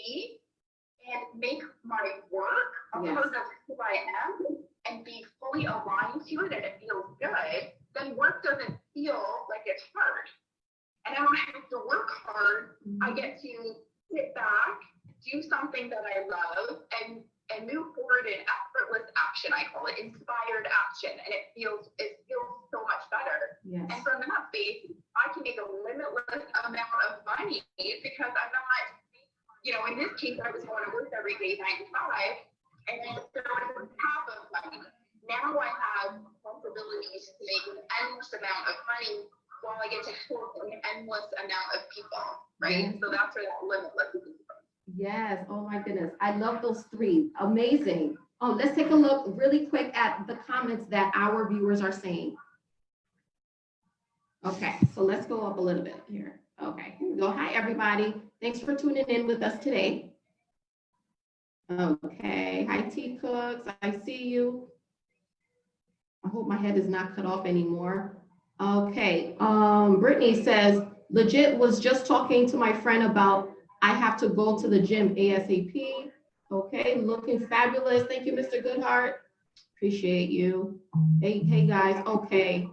be and make my work a part of who I am and be fully aligned to it and it feels good, then work doesn't feel like it's hard. And I don't have to work hard. I get to sit back, do something that I love, and move forward in effortless action. I call it inspired action, and it feels so much better. Yes. And from that space, I can make a limitless amount of money because I'm not, in this case, I was going to work every day 9 to 5, and then so I was half of money. Now I have possibilities to make an endless amount of money while I get to help an endless amount of people, right? Yes. So that's where that limitless is from. Yes. Oh my goodness. I love those three. Amazing. Oh, let's take a look really quick at the comments that our viewers are saying. Okay, so let's go up a little bit here. Okay, here we go. Hi, everybody. Thanks for tuning in with us today. Okay. Hi, T Cooks. I see you. I hope my head is not cut off anymore. Okay. Brittany says, legit was just talking to my friend about I have to go to the gym ASAP. Okay, looking fabulous. Thank you, Mr. Goodhart. Appreciate you. Hey guys. Okay.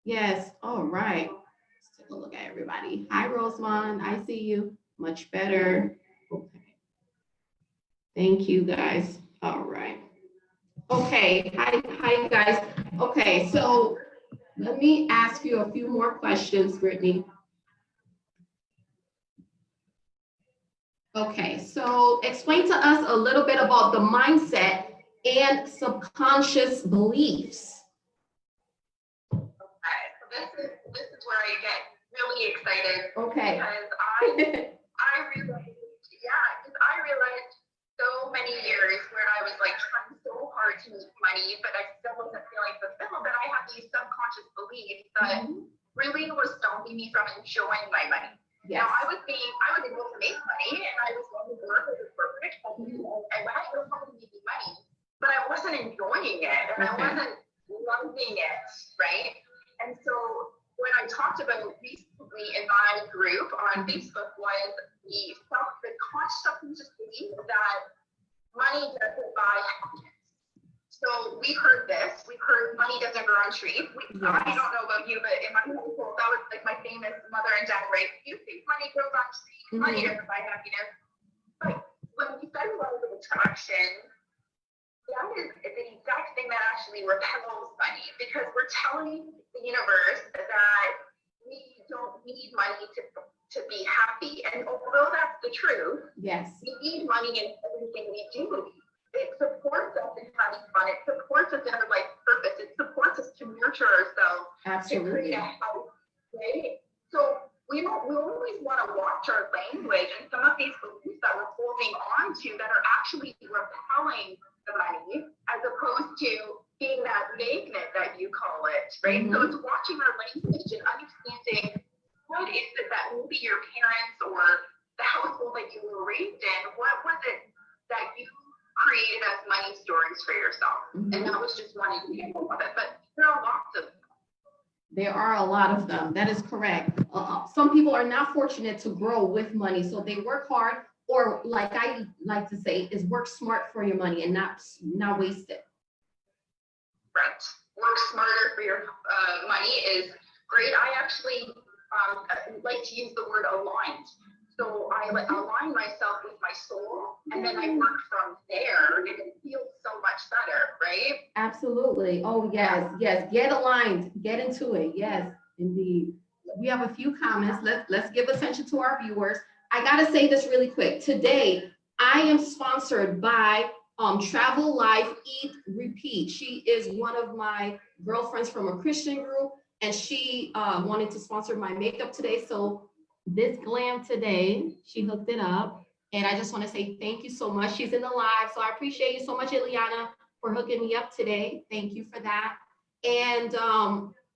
Yes. All right. Let's take a look at everybody. Hi, Rosamond. I see you. Much better. Okay. Thank you, guys. All right. Okay. Hi, guys. Okay. So let me ask you a few more questions, Brittany. Okay, so explain to us a little bit about the mindset and subconscious beliefs. Okay, so this is where I get really excited. Okay. Because I realized so many years where I was like trying so hard to make money, but I still wasn't feeling fulfilled, that I had these subconscious beliefs that really were stopping me from enjoying my money. Yes. Now I was able to make money and I was going to work with a corporate company and when I was making money, but I wasn't enjoying it and I wasn't loving it, right? And so what I talked about recently in my group on Facebook was the subconscious belief that money doesn't buy happiness. So we heard this. We've heard money doesn't grow on trees. I don't know about you, but in my household, that was like my famous mother and dad, right? You think money grows on trees, money doesn't buy happiness. But when we study laws of attraction, that is the exact thing that actually repels money because we're telling the universe that we don't need money to be happy. And although that's the truth, yes, we need money in everything we do. It supports us in having fun. It supports us in our life purpose. It supports us to nurture ourselves. Absolutely. To create a house, right? So we always want to watch our language and some of these beliefs that we're holding on to that are actually repelling the money as opposed to being that magnet that you call it, right? So it's watching our language and understanding what is it that maybe your parents or the household that you were raised in, what was it that you created as money stories for yourself. And that was just one example of it, but there are lots of them. There are a lot of them. That is correct. Some people are not fortunate to grow with money, so they work hard, or like I like to say, is work smart for your money and not waste it. Right. Work smarter for your money is great. I actually like to use the word aligned. So I align myself with my soul and then I work from there and it feels so much better, right? Absolutely. Oh, yes. Get aligned. Get into it. Yes, indeed. We have a few comments. Let's give attention to our viewers. I got to say this really quick. Today, I am sponsored by Travel Life Eat Repeat. She is one of my girlfriends from a Christian group and she wanted to sponsor my makeup today. So this glam today, she hooked it up. And I just want to say thank you so much. She's in the live. So I appreciate you so much, Ileana, for hooking me up today. Thank you for that. And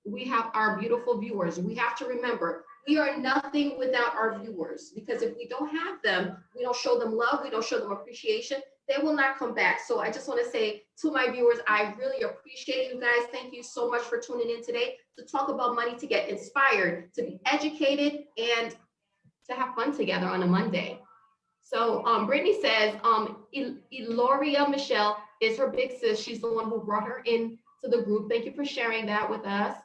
we have our beautiful viewers. We have to remember, we are nothing without our viewers, because if we don't have them, we don't show them love, we don't show them appreciation, they will not come back. So I just want to say to my viewers, I really appreciate you guys. Thank you so much for tuning in today to talk about money, to get inspired, to be educated, and to have fun together on a Monday. So Brittany says, Eloria Michelle is her big sis. She's the one who brought her in to the group. Thank you for sharing that with us.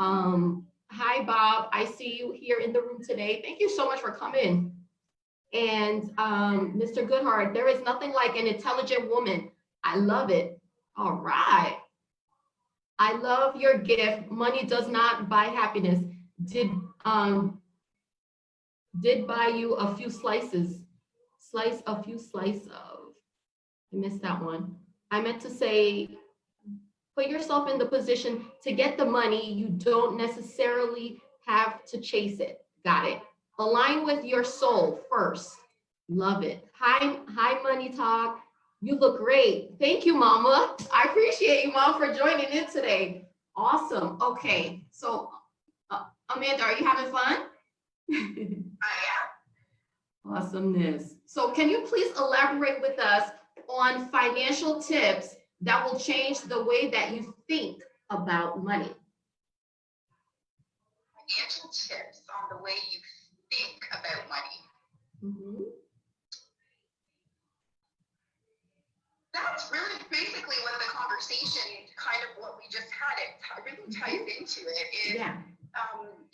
Hi, Bob. I see you here in the room today. Thank you so much for coming. And Mr. Goodhart, there is nothing like an intelligent woman. I love it. All right. I love your gift. Money does not buy happiness. Did buy you a few slices. A few slices of. I missed that one. I meant to say, put yourself in the position to get the money. You don't necessarily have to chase it. Got it. Align with your soul first. Love it. Hi, Money Talk. You look great. Thank you, Mama. I appreciate you, Mom, for joining in today. Awesome. Okay. So, Amanda, are you having fun? I am. Awesomeness. So can you please elaborate with us on financial tips that will change the way that you think about money? Financial tips on the way you think about money. Mm-hmm. That's really basically what the conversation, kind of what we just had, it really ties into it, is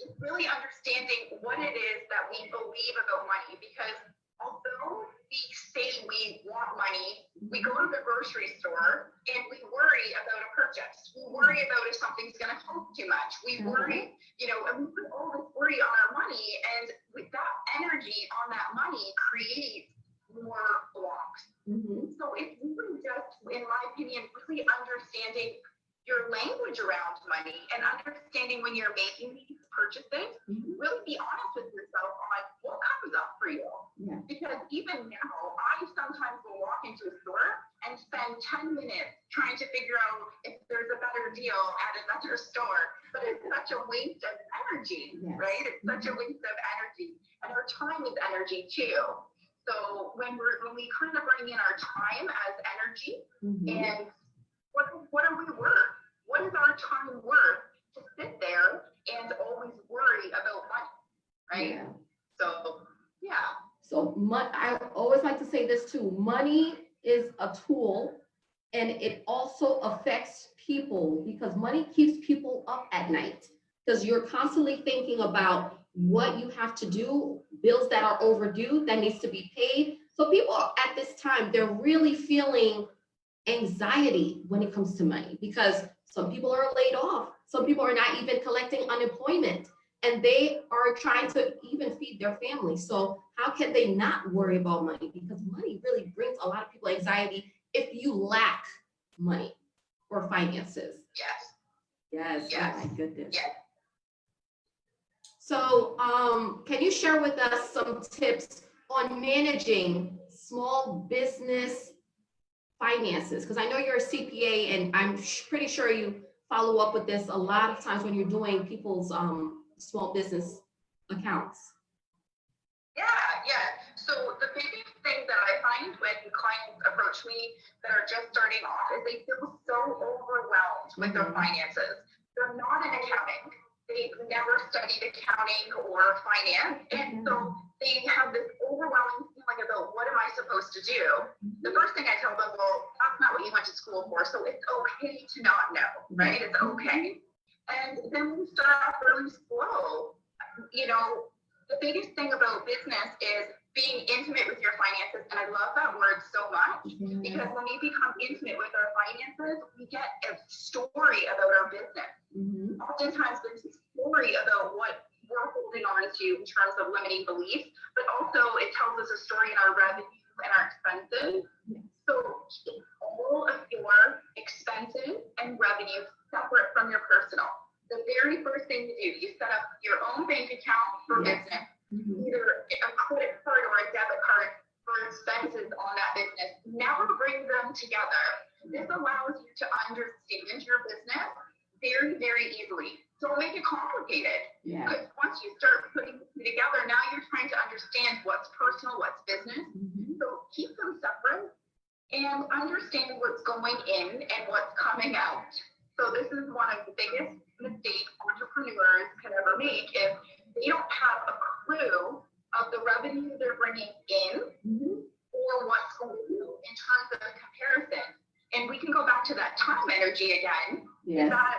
it's really understanding what it is that we believe about money. Because although we say we want money, we go to the grocery store and we worry about a purchase. We worry about if something's going to cost too much. We worry, and we put all this worry on our money, and with that energy on that money creates more blocks. Mm-hmm. So it's really just, in my opinion, really understanding your language around money and understanding when you're making these purchases, really be honest with yourself on what comes up for you. Yeah. Because even now, I sometimes will walk into a store and spend 10 minutes trying to figure out if there's a better deal at another store. But it's such a waste of energy, right? It's such a waste of energy. And our time is energy too. So when we kind of bring in our time as energy, and what are we worth? What is our time worth to sit there and always worry about money, right? Yeah. So, yeah. So I always like to say this too. Money is a tool, and it also affects people, because money keeps people up at night, because you're constantly thinking about what you have to do, bills that are overdue that needs to be paid. So people at this time, they're really feeling anxiety when it comes to money, because some people are laid off. Some people are not even collecting unemployment, and they are trying to even feed their family. So how can they not worry about money? Because money really brings a lot of people anxiety if you lack money or finances. Yes. Oh my goodness. Yes. So can you share with us some tips on managing small business finances? Because I know you're a CPA, and I'm pretty sure you follow up with this a lot of times when you're doing people's small business accounts. Yeah. So the biggest thing that I find when clients approach me that are just starting off is they feel so overwhelmed with their finances. They're not in accounting. They've never studied accounting or finance, and so they have this overwhelming feeling about what am I supposed to do. The first thing I tell them, well, that's not what you went to school for, so it's okay to not know, right? It's okay. And then we start off really slow. The biggest thing about business is being intimate with your finances, and I love that word so much, because when we become intimate with our finances, we get a story about our business. Oftentimes there's a story about what we're holding on to in terms of limiting beliefs, but also it tells us a story in our revenue and our expenses. So keep all of your expenses and revenue separate from your personal. The very first thing to do, you set up your own bank account for business, either a credit card or a debit card for expenses on that business. Never bring them together. This allows you to understand your business very, very easily. Don't make it complicated. Because once you start putting them together, now you're trying to understand what's personal, what's business. So keep them separate and understand what's going in and what's coming out. So this is one of the biggest mistakes entrepreneurs can ever make, if they don't have a clue of the revenue they're bringing in to that time energy again, Yes. is that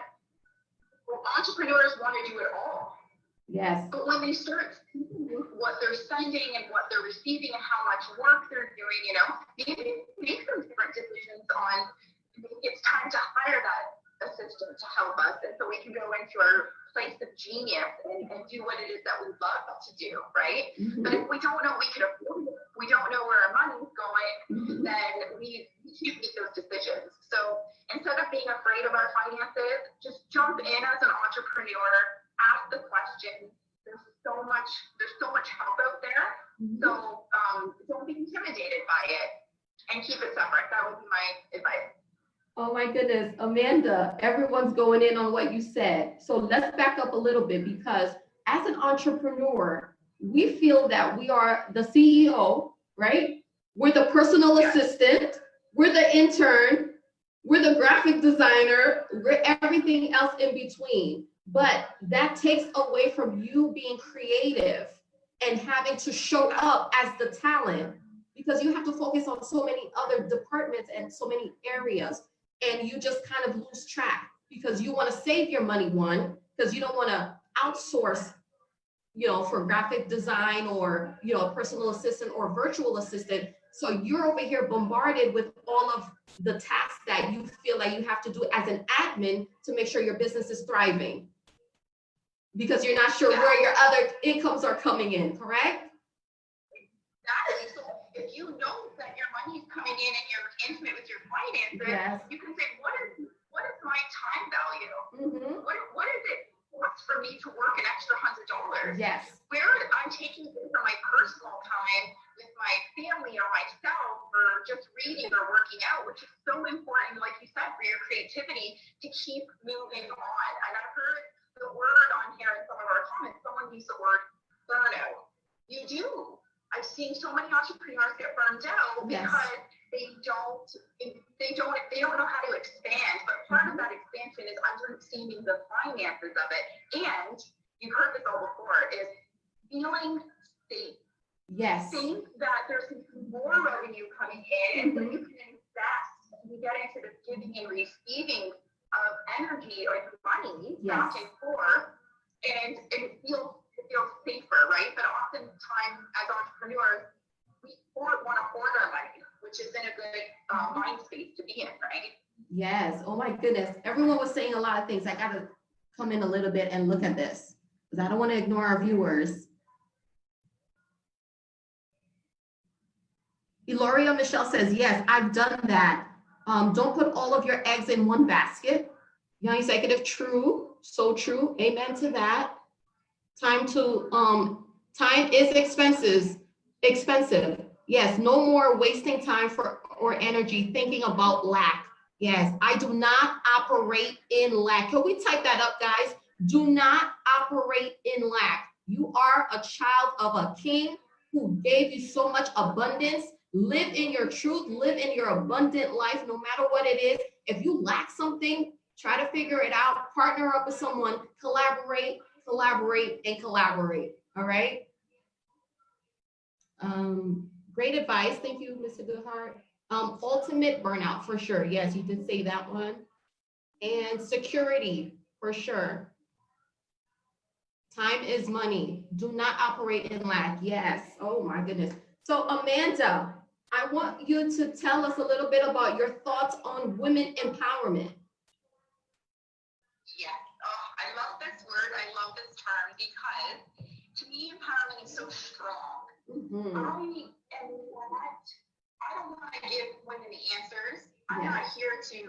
entrepreneurs want to do it all. Yes. But when they start seeing what they're spending and what they're receiving and how much work they're doing, you know, maybe make some different decisions on maybe it's time to hire that assistant to help us. And so we can go into our place of genius and do what it is that we love to do, right? Mm-hmm. But if we don't know we can afford it, we don't know where our money's going, Mm-hmm. then we can't make those decisions. So instead of being afraid of our finances, just jump in as an entrepreneur, ask the question. There's so much help out there. Mm-hmm. So don't be intimidated by it and keep it separate. That would be my advice. Oh my goodness, Amanda, everyone's going in on what you said. So let's back up a little bit, because as an entrepreneur, we feel that we are the CEO, right? We're the personal assistant, we're the intern, we're the graphic designer, we're everything else in between. But that takes away from you being creative and having to show up as the talent, because you have to focus on so many other departments and so many areas. And you just kind of lose track because you want to save your money, one, because you don't want to outsource, you know, for graphic design or, you know, a personal assistant or virtual assistant. So you're over here bombarded with all of the tasks that you feel like you have to do as an admin to make sure your business is thriving, because you're not sure where your other incomes are coming in, correct? Exactly. So if you know that your money's coming in and you're intimate with your finances, Yes. you can say, what is my time value? Mm-hmm. What is it cost for me to work an extra $100? Yes. Where I'm taking it from my personal time with my family or myself, or just reading or working out, which is so important, like you said, for your creativity to keep moving on. And I've heard the word on here in some of our comments, someone used the word burnout. You do. I've seen so many entrepreneurs get burned out because they don't know how to expand. But part of that expansion is understanding the finances of it. And you've heard this all before, is feeling safe. Yes. Think that there's more revenue coming in, that you can invest. You get into the giving and receiving of energy or money back and forth, and it feels safer, right? But oftentimes as entrepreneurs, we want to hoard our money, which isn't a good mind space to be in, right? Yes. Oh my goodness. Everyone was saying a lot of things. I got to come in a little bit and look at this, because I don't want to ignore our viewers. Eloria Michelle says, yes, I've done that. Don't put all of your eggs in one basket. Young executive, true, so true. Amen to that. Time is expensive. Yes, no more wasting time or energy thinking about lack. Yes, I do not operate in lack. Can we type that up, guys? Do not operate in lack. You are a child of a king who gave you so much abundance. Live in your truth, live in your abundant life, no matter what it is. If you lack something, try to figure it out, partner up with someone, collaborate, and collaborate. All right. Great advice. Thank you, Mr. Goodhart. Ultimate burnout for sure. Yes, you did say that one. And security for sure. Time is money. Do not operate in lack. Yes. Oh my goodness. So Amanda, I want you to tell us a little bit about your thoughts on women empowerment. Yes. Oh, I love this word. I love this term, because to me, empowerment is so strong. Mm-hmm. I don't want to give women the answers. I'm not here to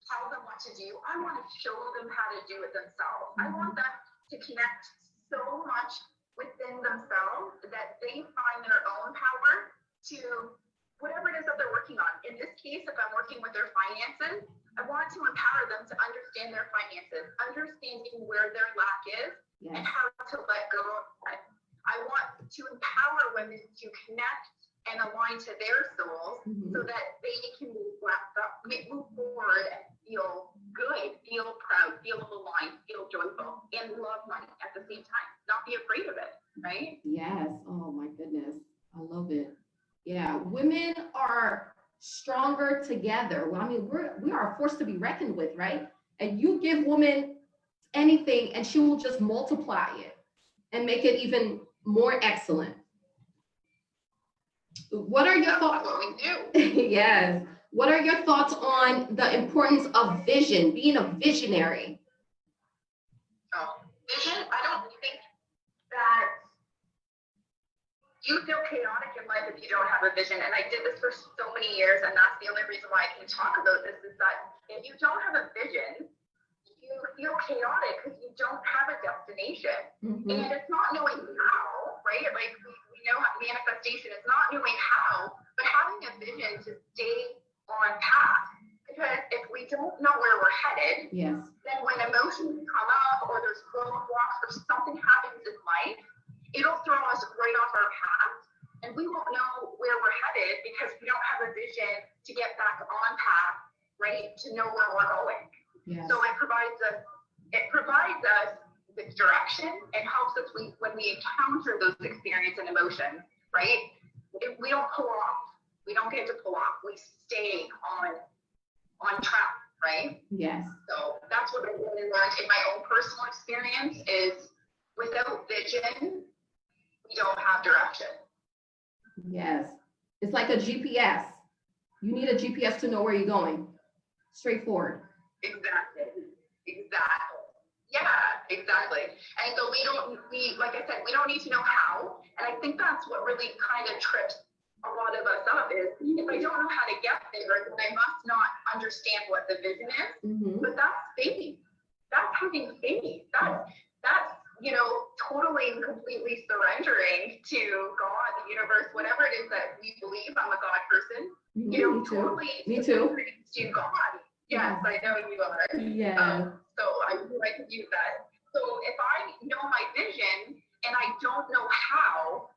tell them what to do. I want to show them how to do it themselves. I want them to connect so much within themselves that they find their own power to whatever it is that they're working on. In this case, if I'm working with their finances, I want to empower them to understand their finances, understanding where their lack is and how to let go of it. I want to empower women to connect and align to their souls so that they can move forward and feel good, feel proud, feel aligned, feel joyful, and love money at the same time. Not be afraid of it, right? Yes. Oh my goodness. I love it. Yeah. Women are stronger together. Well, I mean, we are a force to be reckoned with, right? And you give women anything and she will just multiply it and make it even more excellent. What are your thoughts? That's what we do. Yes. What are your thoughts on the importance of vision, being a visionary? Oh, vision, I don't think that you feel chaotic in life if you don't have a vision. And I did this for so many years, and that's the only reason why I can talk about this, is that if you don't have a vision, you feel chaotic because you don't have a destination. Mm-hmm. And it's not knowing how, right? Like we know how manifestation is not knowing how, but having a vision to stay on path. Because if we don't know where we're headed, yes, then when emotions come up or there's roadblocks or something happens in life, it'll throw us right off our path, and we won't know where we're headed because we don't have a vision to get back on path, right? To know where we're going. yes. So it provides us with direction and helps us when we encounter those experiences and emotions, right? We don't pull off. We don't get to pull off. We stay on track, right? Yes. So that's what I really learned in my own personal experience is without vision, we don't have direction. Yes. It's like a GPS. You need a GPS to know where you're going. Straightforward. Exactly. Yeah, exactly. And so like I said, we don't need to know how. And I think that's what really kind of trips a lot of us up is if I don't know how to get there, then I must not understand what the vision is. Mm-hmm. But that's faith. That's having faith. That's totally and completely surrendering to God, the universe, whatever it is that we believe. I'm a God person. Mm-hmm. Totally Me too. to God. Yes, I know you are. Yeah. So I can use that. So if I know my vision and I don't know how,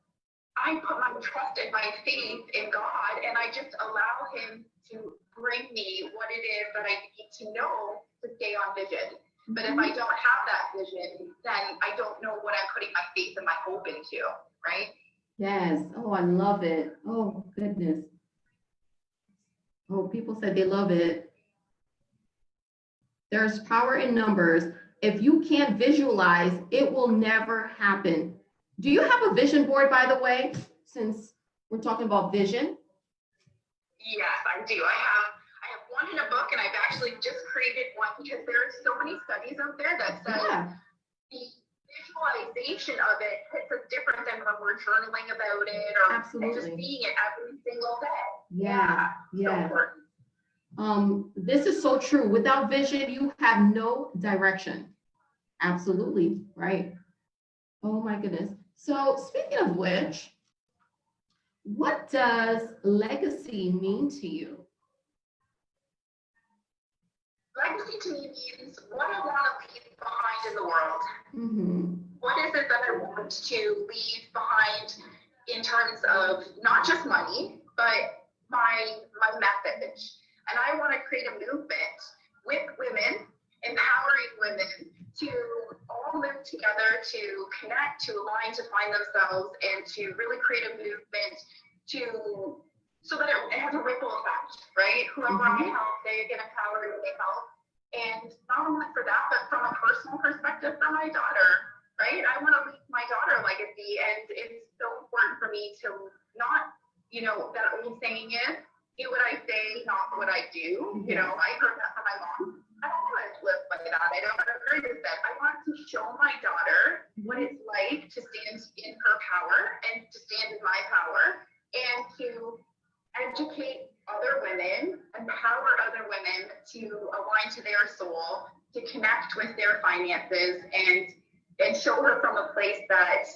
I put my trust and my faith in God, and I just allow Him to bring me what it is that I need to know to stay on vision. But if I don't have that vision, then I don't know what I'm putting my faith and my hope into, right? Yes. Oh, I love it. Oh, goodness. Oh, people said they love it. There's power in numbers. If you can't visualize, it will never happen. Do you have a vision board, by the way, since we're talking about vision? Yes, I do. I have one in a book, and I've actually just created one because there are so many studies out there that say the visualization of it hits us different than when we're journaling about it or just seeing it every single day. Yeah. So this is so true. Without vision, you have no direction. Absolutely, right. Oh my goodness. So speaking of which, what does legacy mean to you? Legacy to me means what I want to leave behind in the world. Mm-hmm. What is it that I want to leave behind in terms of not just money, but my message? And I want to create a movement with women, empowering women to all live together, to connect, to align, to find themselves, and to really create a movement so that it has a ripple effect, right? Whoever I help, they get empowered and they help. And not only for that, but from a personal perspective for my daughter, right? I want to leave my daughter a legacy, and it's so important for me to not, that old saying is, do what I say, not what I do. I heard that from my mom. I don't want to live by that. I don't agree with that. I want to show my daughter what it's like to stand in her power and to stand in my power, and to educate other women, empower other women to align to their soul, to connect with their finances, and show her from a place that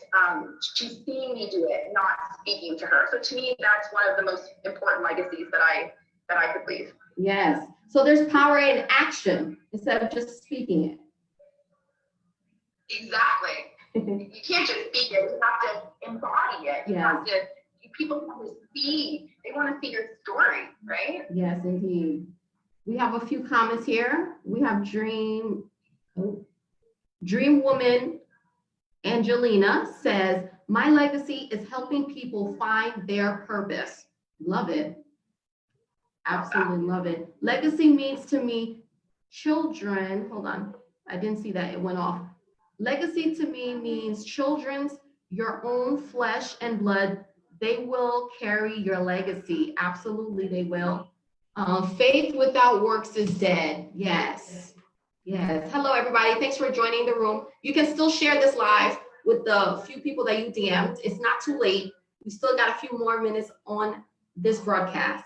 she's seeing me do it, not speaking to her. So to me, that's one of the most important legacies that I could leave. Yes. So there's power in action instead of just speaking it. Exactly. You can't just speak it. You have to embody it. You have to. People want to see. They want to see your story, right? Yes, indeed. We have a few comments here. We have Dream Woman Angelina says, my legacy is helping people find their purpose. Love it. Absolutely love it. Legacy means to me, children, hold on, I didn't see that, it went off. Legacy to me means children's, your own flesh and blood, they will carry your legacy. Absolutely, they will. Faith without works is dead. Yes. Yes. Hello, everybody. Thanks for joining the room. You can still share this live with the few people that you DM'd. It's not too late. We still got a few more minutes on this broadcast.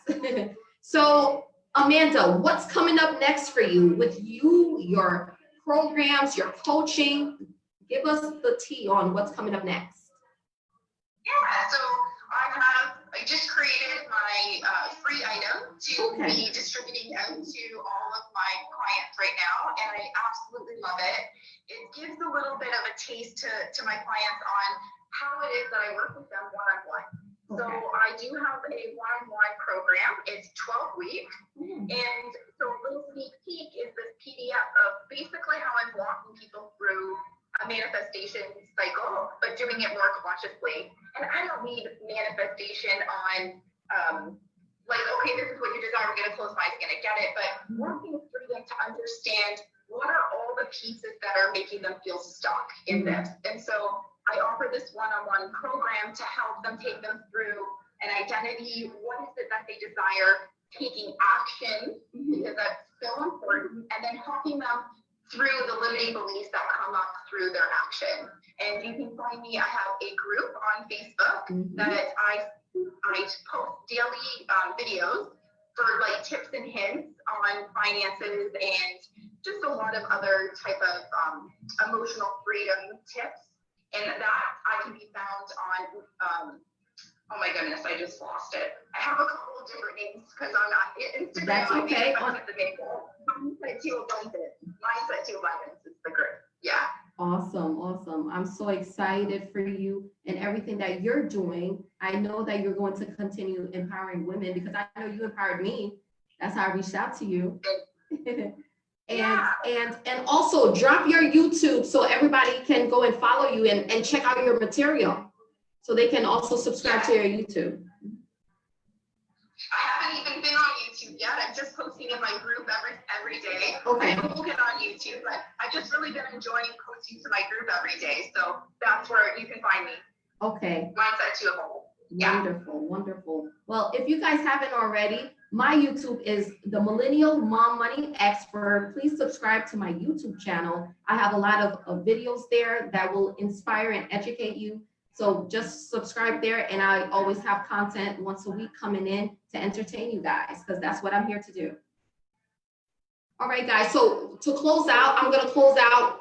So, Amanda, what's coming up next for you with you, your programs, your coaching? Give us the tea on what's coming up next. Yeah, so I just created my free item to be distributing out to all of my clients right now, and I absolutely love it. It gives a little bit of a taste to my clients on how it is that I work with them one-on-one. So I do have a one-on-one program. It's 12 weeks. And so a little sneak peek is this PDF of basically how I'm walking people through a manifestation cycle, but doing it more consciously. And I don't need manifestation on like, okay, this is what you desire, we're gonna close my eyes, gonna get it, but working through them to understand what are all the pieces that are making them feel stuck in this. And so I offer this one-on-one program to help them take them through an identity, what is it that they desire, taking action, because that's so important, and then helping them through the limiting beliefs that come up through their action. And you can find me, I have a group on Facebook that I post daily videos for like tips and hints on finances and just a lot of other type of emotional freedom tips. And that I can be found on, oh my goodness, I just lost it. I have a couple of different names because I'm not Instagram. That's okay. Mindset to Abundance is the group. Yeah. Awesome, awesome. I'm so excited for you and everything that you're doing. I know that you're going to continue empowering women because I know you empowered me. That's how I reached out to you. And also drop your YouTube so everybody can go and follow you and check out your material. So they can also subscribe to your YouTube. I haven't even been on YouTube yet. I'm just posting in my group every day. Okay. I will get on YouTube, but I've just really been enjoying posting to my group every day. So that's where you can find me. Okay. Mindset to Evolve. Wonderful, wonderful. Well, if you guys haven't already, my YouTube is the Millennial Mom Money Expert. Please subscribe to my YouTube channel. I have a lot of videos there that will inspire and educate you. So just subscribe there, and I always have content once a week coming in to entertain you guys, because that's what I'm here to do. All right, guys, so to close out, I'm gonna close out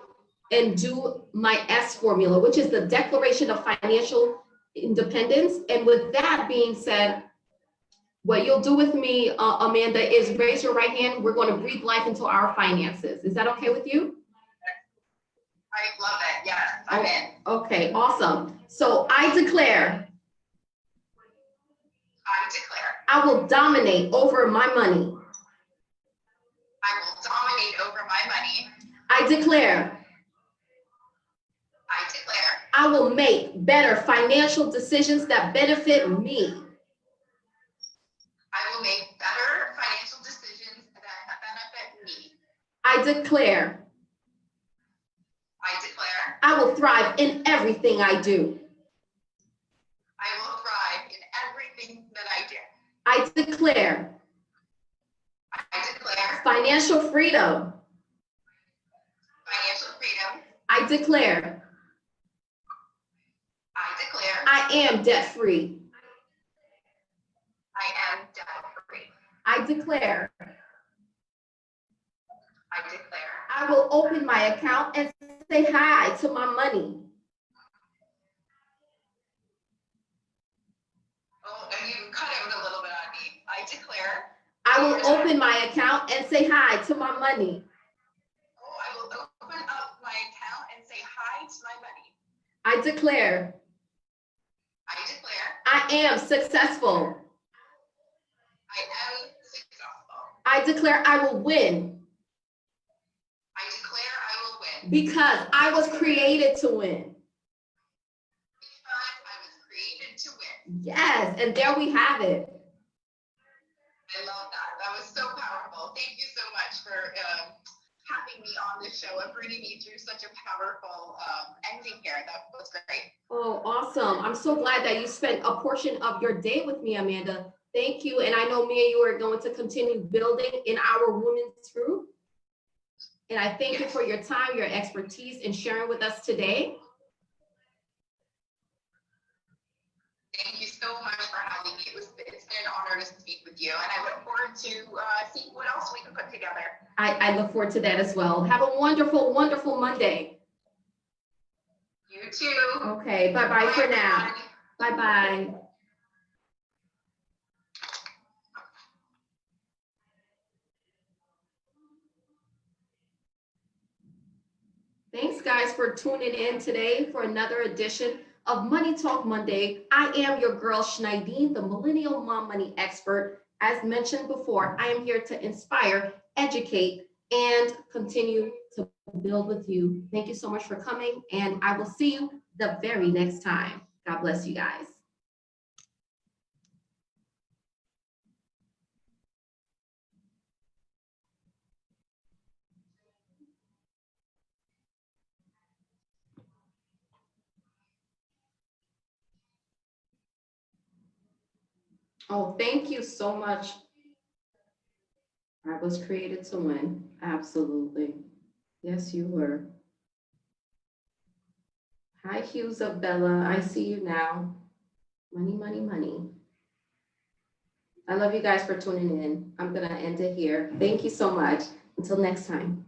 and do my S formula, which is the Declaration of Financial Independence. And with that being said, what you'll do with me, Amanda, is raise your right hand. We're gonna breathe life into our finances. Is that okay with you? I love it, yes, I'm in. Okay, awesome. So I declare I will dominate over my money. I will dominate over my money. I declare I will make better financial decisions that benefit me. I will make better financial decisions that benefit me. I declare I will thrive in everything I do. I will thrive in everything that I do. I declare financial freedom. I declare I am debt free. I declare I will open my account and say hi to my money. Oh, and you cut out a little bit on me. I declare I will open my account and say hi to my money. Oh, I will open up my account and say hi to my money. I declare I am successful. I declare I will win. Because I was created to win. Yes, and there we have it. I love that. much for having me on this show and bringing me through such a powerful ending here. That was great. Oh, awesome. I'm so glad that you spent a portion of your day with me, Amanda. Thank you. And I know me and you are going to continue building in our women's group. And I thank you for your time, your expertise, and sharing with us today. Thank you so much for having me. It's been an honor to speak with you, and I look forward to seeing what else we can put together. I look forward to that as well. Have a wonderful, wonderful Monday. You too. Okay, bye-bye for now. Bye-bye. Thanks, guys, for tuning in today for another edition of Money Talk Monday. I am your girl, Schneidine, the Millennial Mom Money Expert. As mentioned before, I am here to inspire, educate, and continue to build with you. Thank you so much for coming, and I will see you the very next time. God bless you guys. Oh, thank you so much. I was created to win. Absolutely. Yes, you were. Hi, Hughes of Bella. I see you now. Money, money, money. I love you guys for tuning in. I'm going to end it here. Thank you so much. Until next time.